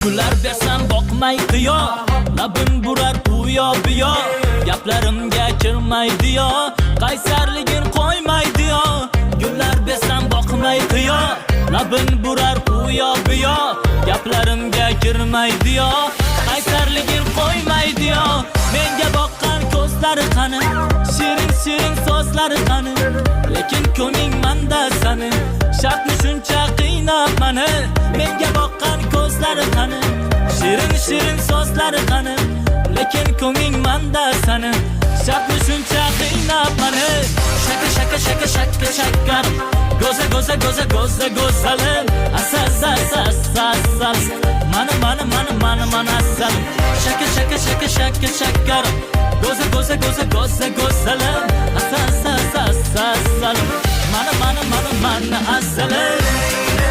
Gullar bersam boqmaydi yo, labim burar u yo bu yo, gaplarimga kirmaydi yo, qaysarligin qo'ymaydi yo. Gullar bersam boqmaydi yo, labin burar u yo bu yo, gaplarimga kirmaydi yo, qaysarligin qo'ymaydi yo. Menga boqqan ko'zlari qani, shirin shirin so'zlari qani, lekin ko'ngling manda sani, shartni shuncha qiynab mani. Menga boqqan ko'zlari qani, shirin shirin so'zlari qani, lekin ko'ngling manda sani, shartni shuncha qiynab mani. Shaka shaka shaka shaka shakar, go'za go'za go'za go'za go'zalim, asas asas asas, mana asal. Shaka shaka shaka shaka shakar, go'za go'za go'za go'za go'zalim, asas asas asas, mana asalim.